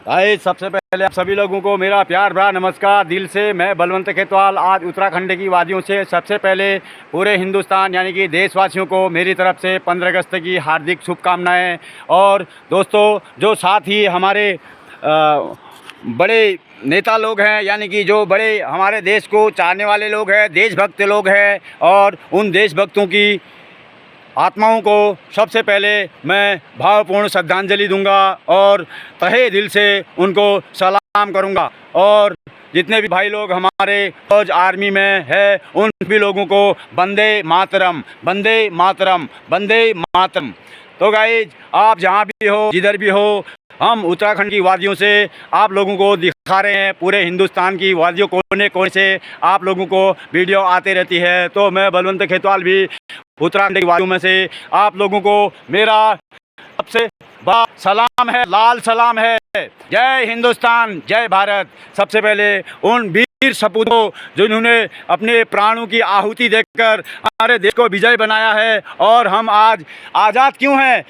भाई सबसे पहले आप सभी लोगों को मेरा प्यार भरा नमस्कार दिल से। मैं बलवंत खेतवाल आज उत्तराखंड की वादियों से सबसे पहले पूरे हिंदुस्तान यानी कि देशवासियों को मेरी तरफ से 15 अगस्त की हार्दिक शुभकामनाएं। और दोस्तों, जो साथ ही हमारे बड़े नेता लोग हैं, यानी कि जो बड़े हमारे देश को चाहने वाले लोग हैं, देशभक्त लोग हैं, और उन देशभक्तों की आत्माओं को सबसे पहले मैं भावपूर्ण श्रद्धांजलि दूंगा और तहे दिल से उनको सलाम करूंगा। और जितने भी भाई लोग हमारे फौज आर्मी में है, उन भी लोगों को वंदे मातरम, वंदे मातरम, वंदे मातरम। तो गाइज, आप जहाँ भी हो, जिधर भी हो, हम उत्तराखंड की वादियों से आप लोगों को दिखा रहे हैं। पूरे हिंदुस्तान की वादियों कोने कोने से आप लोगों को वीडियो आते रहती है। तो मैं बलवंत खेतवाल भी उत्तराखंड की वादियों में से आप लोगों को मेरा सबसे बड़ा सलाम है, लाल सलाम है। जय हिंदुस्तान, जय भारत। सबसे पहले उन वीर सपूतों जिन्होंने अपने प्राणों की आहुति देकर हमारे देश को विजय बनाया है, और हम आज आज़ाद क्यों हैं,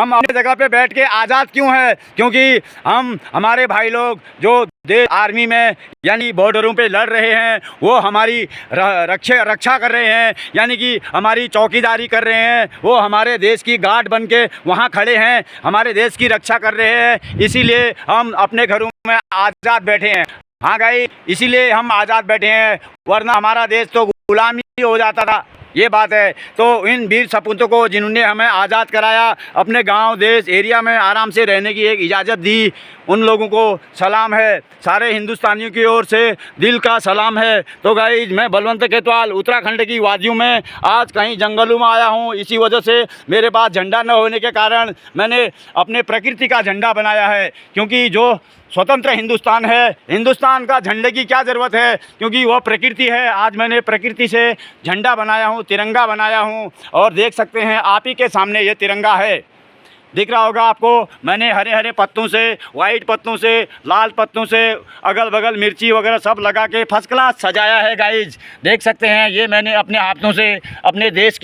हम अपनी जगह पे बैठ के आज़ाद क्यों हैं, क्योंकि हम हमारे भाई लोग जो देश आर्मी में यानी बॉर्डरों पे लड़ रहे हैं, वो हमारी रक्षा कर रहे हैं, यानी कि हमारी चौकीदारी कर रहे हैं। वो हमारे देश की गार्ड बन के वहाँ खड़े हैं, हमारे देश की रक्षा कर रहे हैं। इसीलिए हम अपने घरों में आज़ाद बैठे हैं। हाँ भाई, इसीलिए हम आज़ाद बैठे हैं, वरना हमारा देश तो गुलामी हो जाता था, ये बात है। तो इन वीर सपूतों को जिन्होंने हमें आज़ाद कराया, अपने गांव, देश, एरिया में आराम से रहने की एक इजाज़त दी, उन लोगों को सलाम है। सारे हिंदुस्तानियों की ओर से दिल का सलाम है। तो गाइज, मैं बलवंत खेतवाल उत्तराखंड की वादियों में आज कहीं जंगलों में आया हूँ। इसी वजह से मेरे पास झंडा न होने के कारण मैंने अपने प्रकृति का झंडा बनाया है, क्योंकि जो स्वतंत्र हिंदुस्तान है, हिंदुस्तान का झंडे की क्या ज़रूरत है, क्योंकि वह प्रकृति है। आज मैंने प्रकृति से झंडा बनाया हूँ, तिरंगा बनाया हूँ, और देख सकते हैं आप ही के सामने ये तिरंगा है, दिख रहा होगा आपको। मैंने हरे हरे पत्तों से, वाइट पत्तों से, लाल पत्तों से, अगल बगल मिर्ची वगैरह सब लगा के फर्स्ट क्लास सजाया है। गाइज देख सकते हैं, ये मैंने अपने हाथों से अपने देश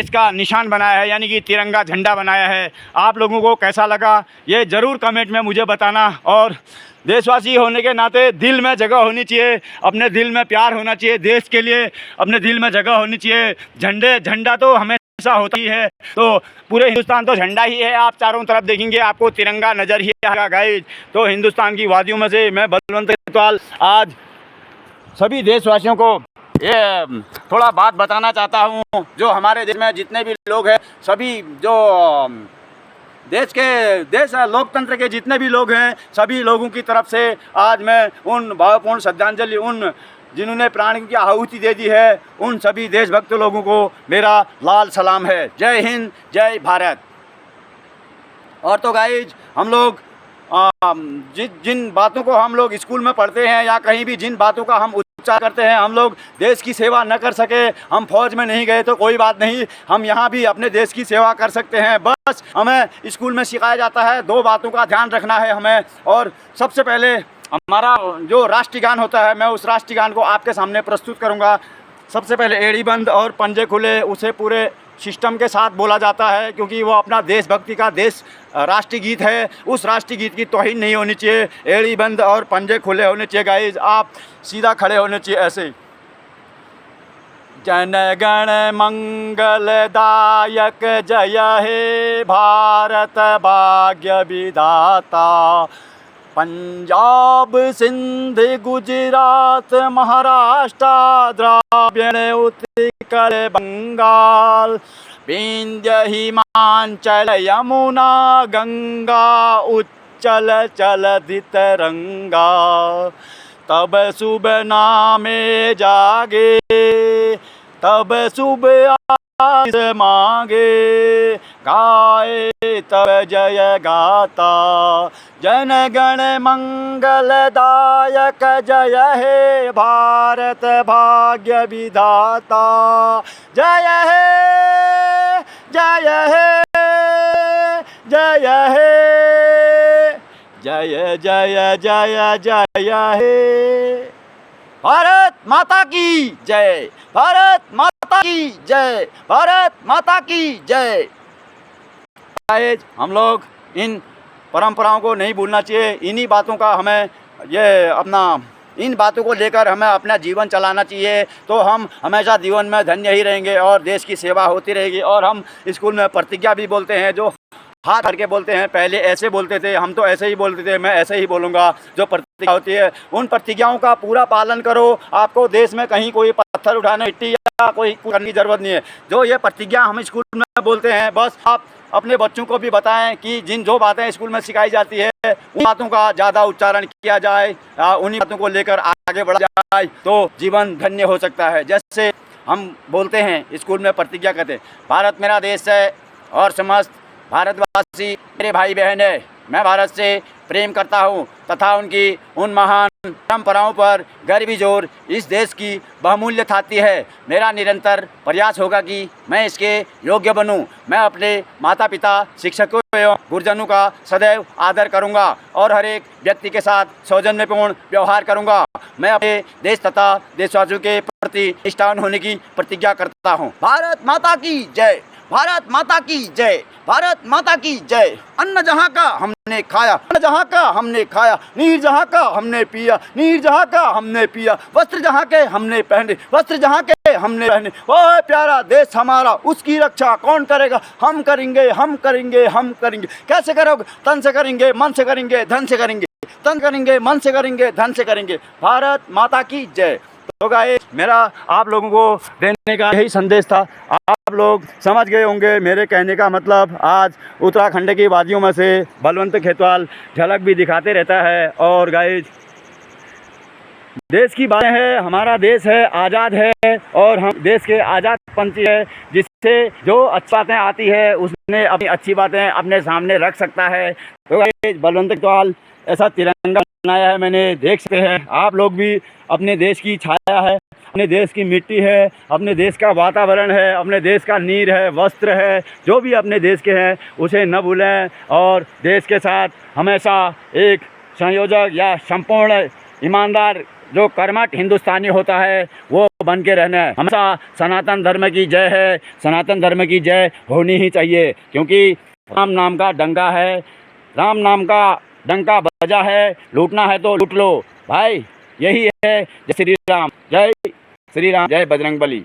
का निशान बनाया है, यानी कि तिरंगा झंडा बनाया है। आप लोगों को कैसा लगा ये ज़रूर कमेंट में मुझे बताना। और देशवासी होने के नाते दिल में जगह होनी चाहिए, अपने दिल में प्यार होना चाहिए, देश के लिए अपने दिल में जगह होनी चाहिए। झंडा तो हमेशा होता ही है, तो पूरे हिंदुस्तान तो झंडा ही है। आप चारों तरफ देखेंगे आपको तिरंगा नज़र ही आएगा। गाइज, तो हिंदुस्तान की वादियों में से मैं बलवंत खेतवाल आज सभी देशवासियों को ये थोड़ा बात बताना चाहता हूँ। जो हमारे देश में जितने भी लोग हैं, सभी जो देश लोकतंत्र के जितने भी लोग हैं, सभी लोगों की तरफ से आज मैं उन भावपूर्ण श्रद्धांजलि, उन जिन्होंने प्राण की आहुति दे दी है, उन सभी देशभक्त लोगों को मेरा लाल सलाम है। जय हिंद, जय भारत। और तो गाइज, हम लोग जिन बातों को हम लोग स्कूल में पढ़ते हैं या कहीं भी जिन बातों का हम उच्चार करते हैं, हम लोग देश की सेवा न कर सके, हम फौज में नहीं गए तो कोई बात नहीं, हम यहाँ भी अपने देश की सेवा कर सकते हैं। बस हमें स्कूल में सिखाया जाता है, दो बातों का ध्यान रखना है हमें। और सबसे पहले हमारा जो राष्ट्रीय गान होता है, मैं उस राष्ट्रीय गान को आपके सामने प्रस्तुत करूँगा। सबसे पहले एड़ी बंद और पंजे खुले, उसे पूरे सिस्टम के साथ बोला जाता है, क्योंकि वो अपना देशभक्ति का राष्ट्रीय गीत है। उस राष्ट्रीय गीत की तौहीन नहीं होनी चाहिए। एड़ी बंद और पंजे खुले होने चाहिए। गाइज, आप सीधा खड़े होने चाहिए ऐसे। जन गण मंगलदायक जय हे भारत भाग्य विधाता, पंजाब सिंध गुजरात महाराष्ट्र द्राविड़ उत्कल बंगाल, विंध्य हिमाचल यमुना गंगा उच्चल चलति तरंगा, तब शुभ नामे जागे, तब शुभ आशीष मांगे, गाए तब जय गाता, जन गण मंगलदायक जय हे भारत भाग्य विधाता, जय हे, जय हे, जय हे, जय जय जय जय हे। भारत माता की जय, भारत माता की जय, भारत माता की जय। हम लोग इन परंपराओं को नहीं भूलना चाहिए। इन्हीं बातों का हमें इन बातों को लेकर हमें अपना जीवन चलाना चाहिए, तो हम हमेशा जीवन में धन्य ही रहेंगे और देश की सेवा होती रहेगी। और हम स्कूल में प्रतिज्ञा भी बोलते हैं, जो हाथ करके बोलते हैं। पहले ऐसे बोलते थे, हम तो ऐसे ही बोलते थे, मैं ऐसे ही बोलूँगा। जो प्रतिज्ञा होती है उन प्रतिज्ञाओं का पूरा पालन करो। आपको देश में कहीं कोई पत्थर उठाने, मिट्टी या कोई करने की ज़रूरत नहीं है। जो ये प्रतिज्ञा हम स्कूल में बोलते हैं, बस आप अपने बच्चों को भी बताएं कि जो बातें स्कूल में सिखाई जाती है उन बातों का ज़्यादा उच्चारण किया जाए, उन्हीं बातों को लेकर आगे बढ़ा जाए, तो जीवन धन्य हो सकता है। जैसे हम बोलते हैं स्कूल में प्रतिज्ञा करते हैं, भारत मेरा देश है और समस्त भारतवासी मेरे भाई बहन है। मैं भारत से प्रेम करता हूँ तथा उनकी उन महान परंपराओं पर गर्व जोर इस देश की बहुमूल्य ख्याति है। मेरा निरंतर प्रयास होगा कि मैं इसके योग्य बनूं। मैं अपने माता पिता, शिक्षकों एवं गुरुजनों का सदैव आदर करूंगा और हर एक व्यक्ति के साथ सौजन्यपूर्ण व्यवहार करूंगा। मैं अपने देश तथा देशवासियों के प्रति निष्ठावान होने की प्रतिज्ञा करता हूँ। भारत माता की जय, भारत माता की जय, भारत माता की जय। अन्न जहाँ का हमने खाया, अन्न जहाँ का हमने खाया, नीर जहाँ का हमने पिया, नीर जहाँ का हमने पिया, वस्त्र जहाँ के हमने पहने, वस्त्र जहाँ के हमने पहने। ओह प्यारा देश हमारा, उसकी रक्षा कौन करेगा? हम करेंगे, हम करेंगे, हम करेंगे। कैसे करोगे? तन से करेंगे, मन से करेंगे, धन से करेंगे। तन करेंगे, मन से करेंगे, धन से करेंगे। भारत माता की जय। तो गाइस, मेरा आप लोगों को देने का यही संदेश था। आप लोग समझ गए होंगे मेरे कहने का मतलब। आज उत्तराखंड की वादियों में से बलवंत खेतवाल झलक भी दिखाते रहता है। और गाइस, देश की बातें हैं, हमारा देश है, आज़ाद है और हम देश के आज़ाद पंथी है, जिससे जो अच्छी बातें आती है उसने अपनी अच्छी बातें अपने सामने रख सकता है। तो गाइस, बलवंत खेतवाल ऐसा तिरंगा बनाया है, मैंने देख सकते हैं। आप लोग भी अपने देश की छाया है, अपने देश की मिट्टी है, अपने देश का वातावरण है, अपने देश का नीर है, वस्त्र है, जो भी अपने देश के हैं उसे न भूलें और देश के साथ हमेशा एक संयोजक या संपूर्ण ईमानदार जो कर्मठ हिंदुस्तानी होता है वो बन के रहना है। हमेशा सनातन धर्म की जय है, सनातन धर्म की जय होनी ही चाहिए, क्योंकि राम नाम का डंका है, राम नाम का डंका बजा है। लूटना है तो लूट लो भाई, यही है। जय श्री राम, जय श्री राम, जय बजरंगबली।